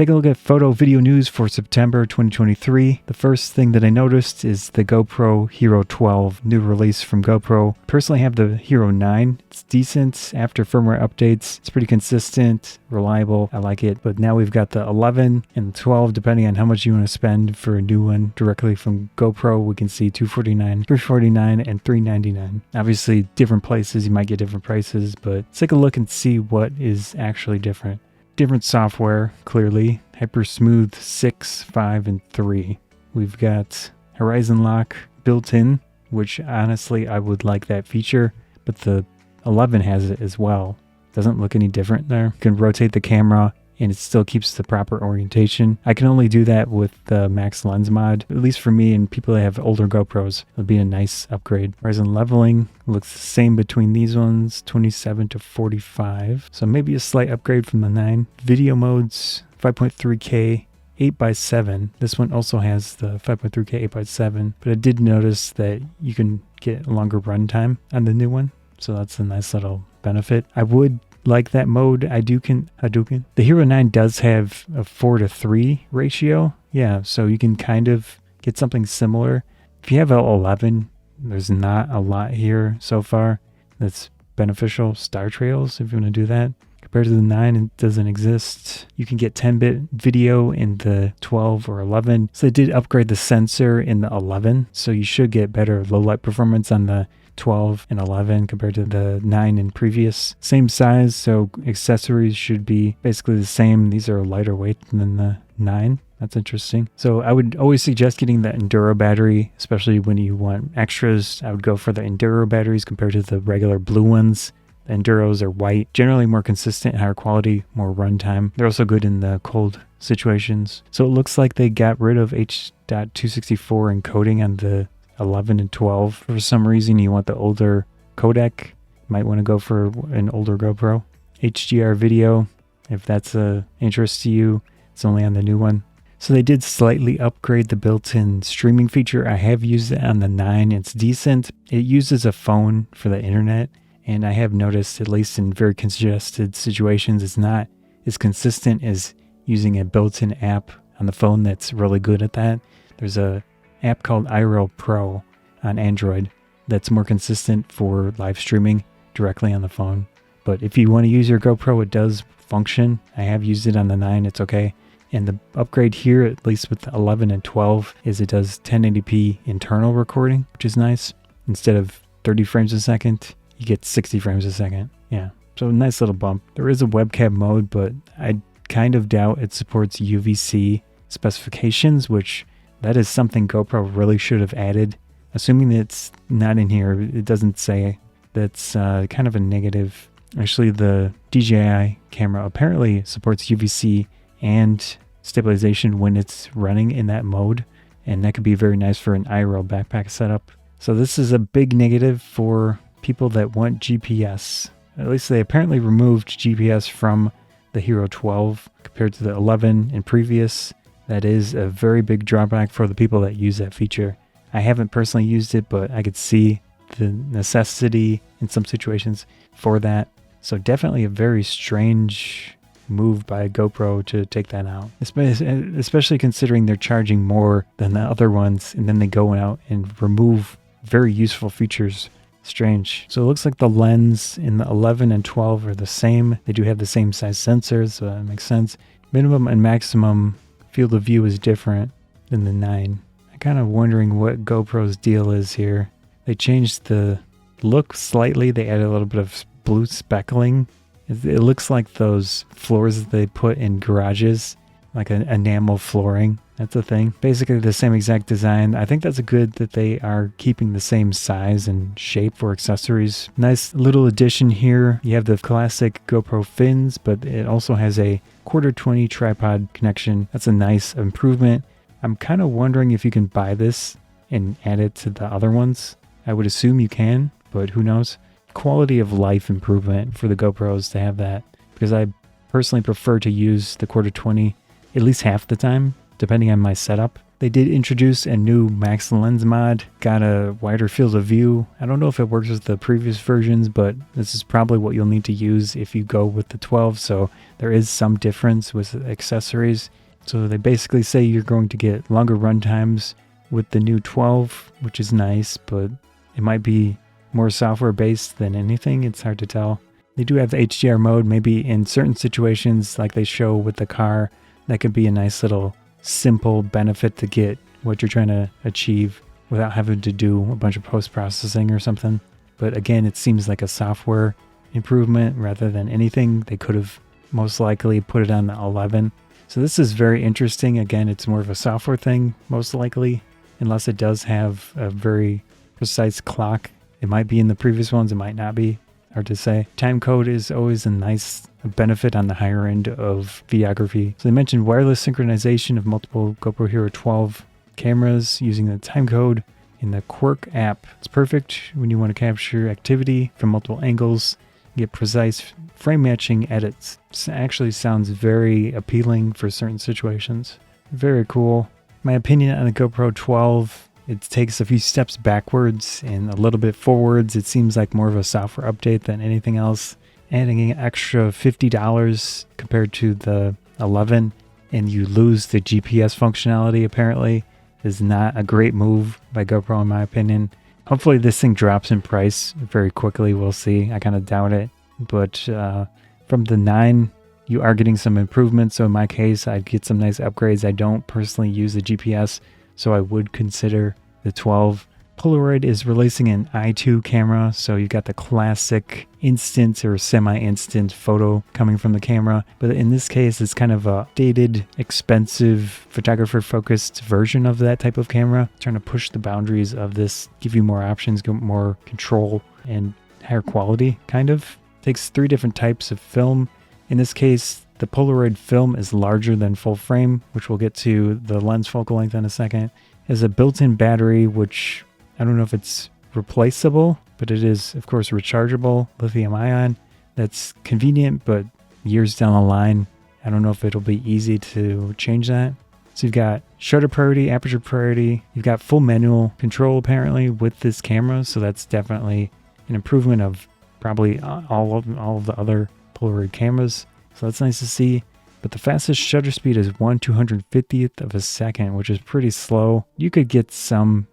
Take a look at photo video news for September 2023. The first thing that I noticed is the GoPro Hero 12, new release from GoPro. Personally, I have the Hero 9. It's decent after firmware updates. It's pretty consistent, reliable. I like it. But now we've got the 11 and the 12, depending on how much you want to spend for a new one directly from GoPro. We can see $249, $349, and $399. Obviously, different places, you might get different prices, but let's take a look and see what is actually different. Different software, clearly. Hyper Smooth 6, 5, and 3. We've got Horizon Lock built in, which honestly I would like that feature, but the 11 has it as well. Doesn't look any different there. You can rotate the camera and it still keeps the proper orientation. I can only do that with the Max Lens mod, at least for me and people that have older GoPros. It'll be a nice upgrade. Horizon leveling looks the same between these ones, 27 to 45. So maybe a slight upgrade from the 9. Video modes, 5.3K, 8x7. This one also has the 5.3K 8x7, but I did notice that you can get longer runtime on the new one. So that's a nice little benefit. I would like that mode. Hadouken. The Hero 9 does have a 4:3 ratio. Yeah, so you can kind of get something similar. If you have a 11, there's not a lot here so far that's beneficial. Star Trails, if you want to do that. Compared to the 9, it doesn't exist. You can get 10-bit video in the 12 or 11. So they did upgrade the sensor in the 11, so you should get better low light performance on the 12 and 11 compared to the 9 and previous. Same size, so accessories should be basically the same. These are lighter weight than the 9. That's interesting. So I would always suggest getting the Enduro battery, especially when you want extras. I would go for the Enduro batteries compared to the regular blue ones. The Enduros are white, generally more consistent, higher quality, more runtime. They're also good in the cold situations. So it looks like they got rid of H.264 encoding on the 11 and 12. For some reason you want the older codec, you might want to go for an older GoPro. HDR video, if that's of interest to you, it's only on the new one. So they did slightly upgrade the built-in streaming feature. I have used it on the 9. It's decent. It uses a phone for the internet, and I have noticed, at least in very congested situations, it's not as consistent as using a built-in app on the phone that's really good at that. There's a app called IRL Pro on Android that's more consistent for live streaming directly on the phone. But if you want to use your GoPro, it does function. I have used it on the 9, it's okay. And the upgrade here, at least with the 11 and 12, is it does 1080p internal recording, which is nice. Instead of 30 frames a second, you get 60 frames a second. Yeah, so nice little bump. There is a webcam mode, but I kind of doubt it supports UVC specifications, which that is something GoPro really should have added. Assuming it's not in here, it doesn't say. That's kind of a negative. Actually, the DJI camera apparently supports UVC and stabilization when it's running in that mode, and that could be very nice for an IRL backpack setup. So this is a big negative for people that want GPS. At least they apparently removed GPS from the Hero 12 compared to the 11 and previous. That is a very big drawback for the people that use that feature. I haven't personally used it, but I could see the necessity in some situations for that. So definitely a very strange move by GoPro to take that out, especially considering they're charging more than the other ones, and then they go out and remove very useful features. Strange. So it looks like the lens in the 11 and 12 are the same. They do have the same size sensors, so that makes sense. Minimum and maximum field of view is different than the 9. I'm kind of wondering what GoPro's deal is here. They changed the look slightly. They added a little bit of blue speckling. It looks like those floors that they put in garages, like an enamel flooring. That's a thing. Basically the same exact design. I think that's good that they are keeping the same size and shape for accessories. Nice little addition here. You have the classic GoPro fins, but it also has a 1/4-20 tripod connection. That's a nice improvement. I'm kind of wondering if you can buy this and add it to the other ones. I would assume you can, but who knows? Quality of life improvement for the GoPros to have that, because I personally prefer to use the 1/4-20 at least half the time, depending on my setup. They did introduce a new max lens mod, got a wider field of view. I don't know if it works with the previous versions, but this is probably what you'll need to use if you go with the 12, so there is some difference with accessories. So they basically say you're going to get longer run times with the new 12, which is nice, but it might be more software based than anything. It's hard to tell. They do have the HDR mode, maybe in certain situations like they show with the car. That could be a nice little simple benefit to get what you're trying to achieve without having to do a bunch of post-processing or something. But again, it seems like a software improvement rather than anything. They could have most likely put it on the 11. So this is very interesting. Again, it's more of a software thing, most likely, unless it does have a very precise clock. It might be in the previous ones, it might not be. Hard to say. Time code is always a nice benefit on the higher end of videography. So they mentioned wireless synchronization of multiple GoPro Hero 12 cameras using the time code in the Quirk app. It's perfect when you want to capture activity from multiple angles, get precise frame matching edits. It actually sounds very appealing for certain situations. Very cool. My opinion on the GoPro 12, it takes a few steps backwards and a little bit forwards. It seems like more of a software update than anything else. Adding an extra $50 compared to the 11 and you lose the GPS functionality apparently is not a great move by GoPro in my opinion. Hopefully this thing drops in price very quickly. We'll see. I kind of doubt it. But from the 9, you are getting some improvements. So in my case, I'd get some nice upgrades. I don't personally use the GPS, so I would consider the 12. Polaroid is releasing an i2 camera, so you've got the classic instant or semi-instant photo coming from the camera. But in this case, it's kind of a dated, expensive, photographer-focused version of that type of camera. Trying to push the boundaries of this, give you more options, more control, and higher quality, kind of. Takes 3 different types of film. In this case, the Polaroid film is larger than full frame, which we'll get to the lens focal length in a second. It has a built-in battery, which I don't know if it's replaceable, but it is, of course, rechargeable lithium ion. That's convenient, but years down the line, I don't know if it'll be easy to change that. So you've got shutter priority, aperture priority. You've got full manual control, apparently, with this camera. So that's definitely an improvement of probably all of the other Polaroid cameras. So that's nice to see. But the fastest shutter speed is 1/250th of a second, which is pretty slow. You could get some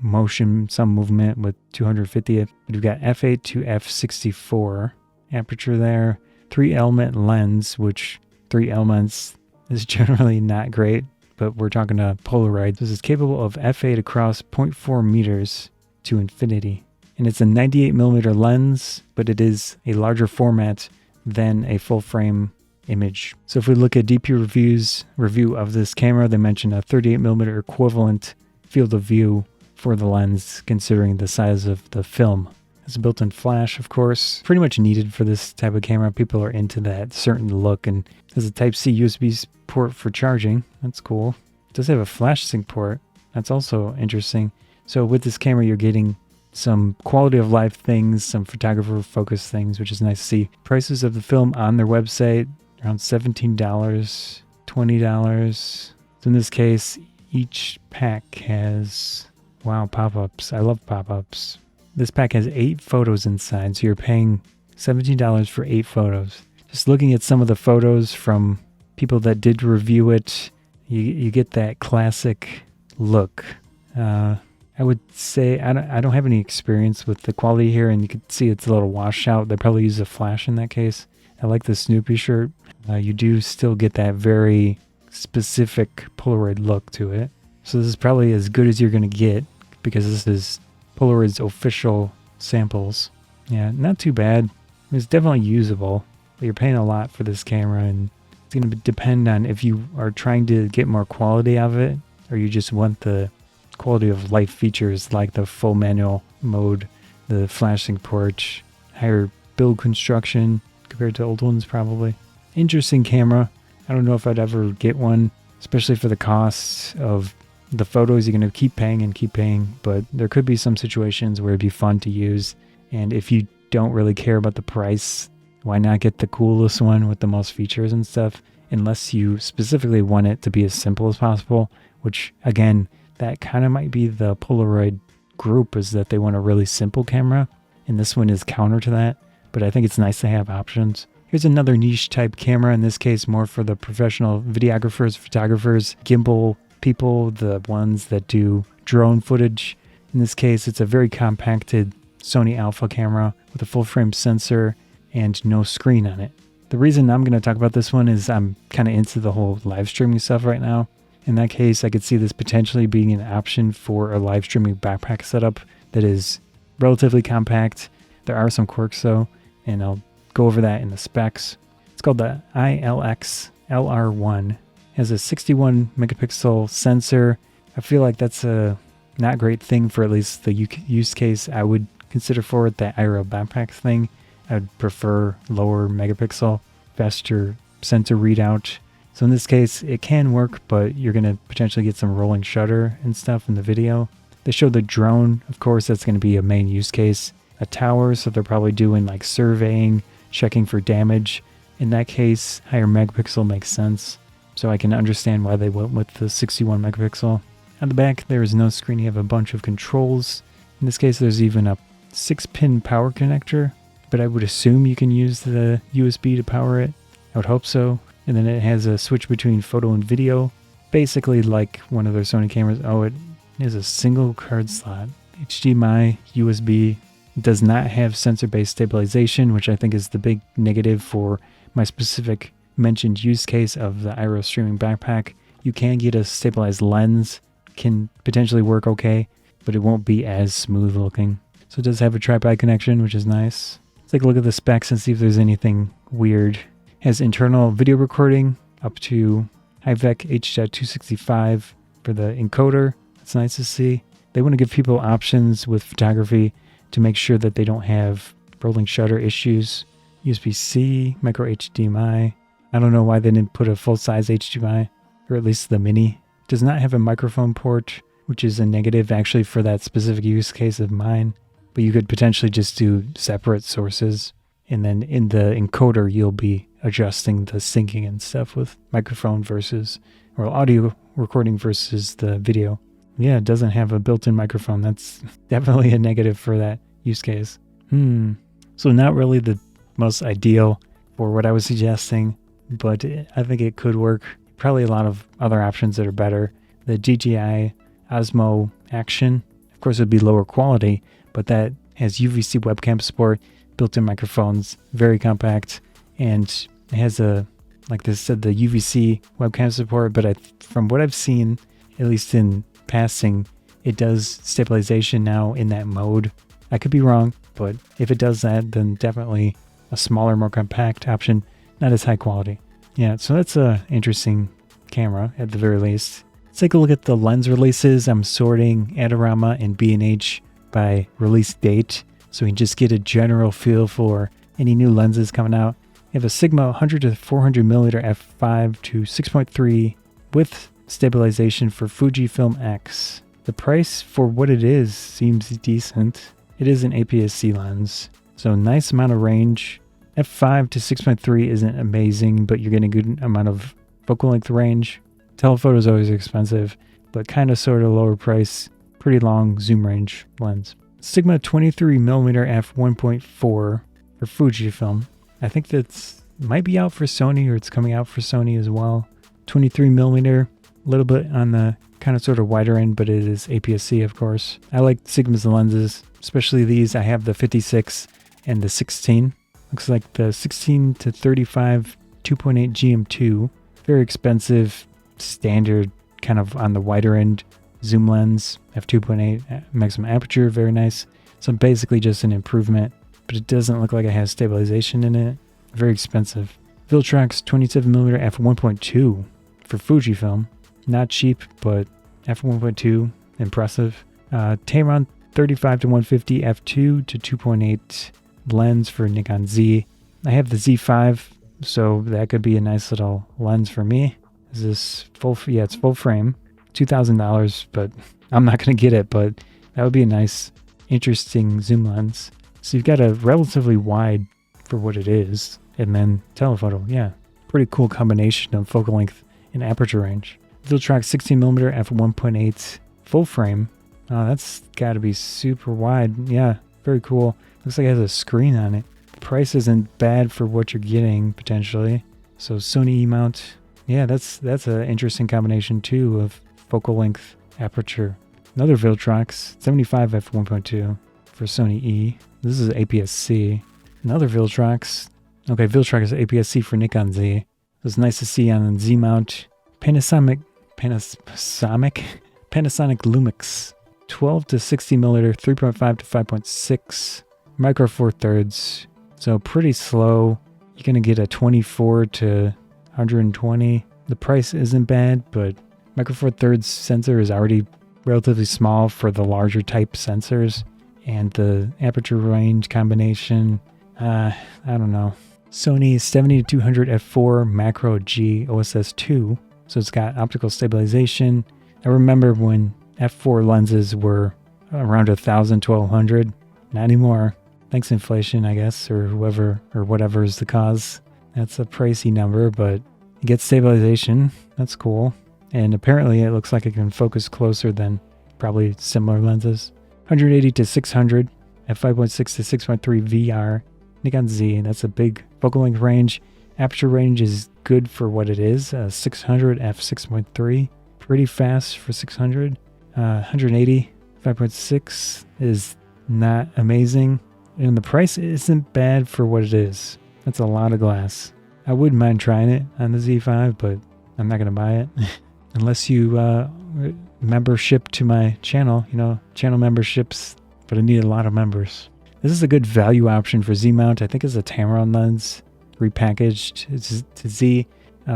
motion, some movement with 250th. But you've got f8 to f64 aperture there. 3-element lens, which 3 elements is generally not great, but we're talking to Polaroid. This is capable of f8 across 0.4 meters to infinity. And it's a 98mm lens, but it is a larger format than a full frame image. So if we look at DP Review's review of this camera, they mention a 38mm equivalent field of view for the lens, considering the size of the film. It's a built-in flash, of course, pretty much needed for this type of camera. People are into that certain look, and there's a Type-C USB port for charging. That's cool. It does have a flash sync port. That's also interesting. So with this camera, you're getting some quality of life things, some photographer focused things, which is nice to see. Prices of the film on their website, around $17, $20. So in this case, each pack has, wow, pop-ups. I love pop-ups. This pack has 8 photos inside, so you're paying $17 for 8 photos. Just looking at some of the photos from people that did review it, you get that classic look. I would say I don't have any experience with the quality here, and you can see it's a little washed out. They probably use a flash in that case. I like the Snoopy shirt. You do still get that very specific Polaroid look to it. So this is probably as good as you're going to get because this is Polaroid's official samples. Yeah, not too bad. It's definitely usable, but you're paying a lot for this camera, and it's going to depend on if you are trying to get more quality out of it or you just want the quality of life features like the full manual mode, the flash sync port, higher build construction compared to old ones probably. Interesting camera. I don't know if I'd ever get one, especially for the costs of the photos. You're going to keep paying, but there could be some situations where it'd be fun to use. And if you don't really care about the price, why not get the coolest one with the most features and stuff? Unless you specifically want it to be as simple as possible, which again, that kind of might be the Polaroid group, is that they want a really simple camera, and this one is counter to that, but I think it's nice to have options. Here's another niche type camera, in this case more for the professional videographers, photographers, gimbal people, the ones that do drone footage. In this case, it's a very compacted Sony Alpha camera with a full frame sensor and no screen on it. The reason I'm going to talk about this one is I'm kind of into the whole live streaming stuff right now. In that case, I could see this potentially being an option for a live streaming backpack setup that is relatively compact. There are some quirks though, and I'll go over that in the specs. It's called the ILX-LR1. It has a 61 megapixel sensor. I feel like that's a not great thing for at least the use case I would consider for it, that IRL backpack thing. I would prefer lower megapixel, faster sensor readout. So in this case, it can work, but you're going to potentially get some rolling shutter and stuff in the video. They show the drone, of course, that's going to be a main use case. A tower, so they're probably doing like surveying, checking for damage. In that case, higher megapixel makes sense. So I can understand why they went with the 61 megapixel. On the back, there is no screen. You have a bunch of controls. In this case, there's even a 6-pin power connector, but I would assume you can use the USB to power it. I would hope so. And then it has a switch between photo and video, basically like one of their Sony cameras. Oh, it has a single card slot. HDMI, USB, does not have sensor-based stabilization, which I think is the big negative for my specific mentioned use case of the IRL streaming backpack. You can get a stabilized lens, can potentially work okay, but it won't be as smooth looking. So it does have a tripod connection, which is nice. Let's take a look at the specs and see if there's anything weird. Has internal video recording up to HiVec H.265 for the encoder. That's nice to see. They want to give people options with photography to make sure that they don't have rolling shutter issues. USB-C, micro HDMI. I don't know why they didn't put a full-size HDMI, or at least the mini. Does not have a microphone port, which is a negative actually for that specific use case of mine. But you could potentially just do separate sources, and then in the encoder you'll be adjusting the syncing and stuff with microphone versus, or audio recording versus the video. Yeah, it doesn't have a built-in microphone. That's definitely a negative for that use case. So not really the most ideal for what I was suggesting, but I think it could work. Probably a lot of other options that are better. The DJI Osmo Action, of course, would be lower quality, but that has UVC webcam support, built-in microphones, very compact, and it has like they said, the UVC webcam support, but from what I've seen, at least in passing, it does stabilization now in that mode. I could be wrong, but if it does that, then definitely a smaller, more compact option, not as high quality. Yeah, so that's a interesting camera at the very least. Let's take a look at the lens releases. I'm sorting Adorama and B&H by release date, so we can just get a general feel for any new lenses coming out. You have a Sigma 100 to 400 millimeter f5 to 6.3 with stabilization for Fujifilm X. The price for what it is seems decent. It is an APS-C lens, so nice amount of range. f5 to 6.3 isn't amazing, but you're getting a good amount of focal length range. Telephoto is always expensive, but kind of sort of lower price, pretty long zoom range lens. Sigma 23mm f1.4 for Fujifilm. I think that's might be out for Sony, or it's coming out for Sony as well. 23mm, a little bit on the kind of sort of wider end, but it is APS-C, of course. I like Sigma's lenses, especially these. I have the 56 and the 16. Looks like the 16 to 35 2.8 GM2. Very expensive, standard, kind of on the wider end zoom lens. f2.8 maximum aperture, very nice. So basically just an improvement, but it doesn't look like it has stabilization in it. Very expensive. Viltrox 27mm f1.2 for Fujifilm. Not cheap, but f1.2, impressive. Tamron 35 to 150 f2 to 2.8 lens for Nikon Z. I have the Z5, so that could be a nice little lens for me. Is this full? Yeah, it's full frame. $2,000, but I'm not going to get it, but that would be a nice, interesting zoom lens. So you've got a relatively wide for what it is, and then telephoto. Yeah, pretty cool combination of focal length and aperture range. Viltrox 16mm f1.8 full frame. Oh, that's got to be super wide. Yeah, very cool. Looks like it has a screen on it. Price isn't bad for what you're getting, potentially. So Sony E-mount. Yeah, that's an interesting combination, too, of focal length aperture. Another Viltrox 75 f1.2 for Sony E. This is APS-C. Another Viltrox. Okay, Viltrox is APS-C for Nikon Z. It's nice to see on Z mount. Panasonic Lumix 12 to 60 milliliter, 3.5 to 5.6 micro four thirds. So pretty slow. You're gonna get a 24 to 120. The price isn't bad, but micro four thirds sensor is already relatively small for the larger type sensors, and the aperture range combination, I don't know. Sony 70-200 f4 macro G OSS 2, so it's got optical stabilization. I remember when f4 lenses were around 1,000, 1,200. Not anymore. Thanks inflation, I guess, or whoever or whatever is the cause. That's a pricey number, but it gets stabilization. That's cool. And apparently it looks like it can focus closer than probably similar lenses. 180 to 600 at 5.6 to 6.3 VR. Nikon Z, that's a big focal length range. Aperture range is good for what it is. 600 f6.3, pretty fast for 600. 180 5.6 is not amazing, and the price isn't bad for what it is. That's a lot of glass. I wouldn't mind trying it on the Z5, but I'm not gonna buy it unless you membership to my channel. You know, channel memberships, but I need a lot of members. This is a good value option for Z mount. I think it's a Tamron lens repackaged. It's a Z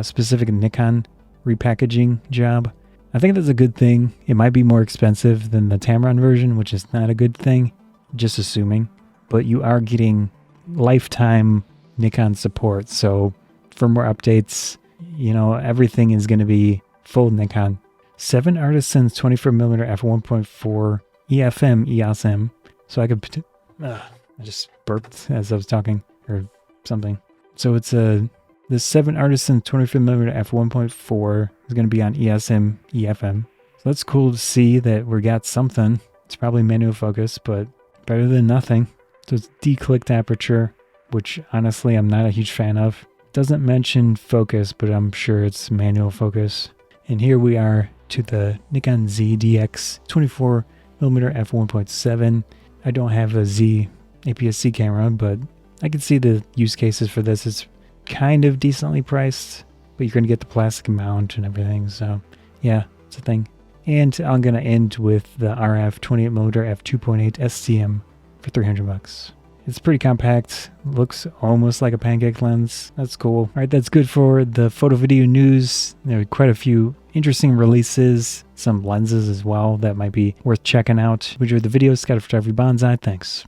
specific Nikon repackaging job. I think that's a good thing. It might be more expensive than the Tamron version, which is not a good thing, just assuming. But you are getting lifetime Nikon support. So firmware updates, you know, everything is going to be full Nikon. 7 Artisans 24mm f1.4 EFM EOS M. So I could... I just burped as I was talking or something. So it's this 7 Artisan 24mm f1.4 is going to be on EOS M EFM. So that's cool to see that we got something. It's probably manual focus, but better than nothing. So it's declicked aperture, which honestly I'm not a huge fan of. Doesn't mention focus, but I'm sure it's manual focus. And here we are to the Nikon Z DX 24mm f1.7. I don't have a Z APS-C camera, but I can see the use cases for this. It's kind of decently priced, but you're going to get the plastic mount and everything. So yeah, it's a thing. And I'm going to end with the RF 28mm f2.8 SCM for $300. It's pretty compact. Looks almost like a pancake lens. That's cool. All right, that's good for the photo video news. There are quite a few interesting releases, some lenses as well that might be worth checking out. If you enjoyed the video, Scott of Photography Banzai. Thanks.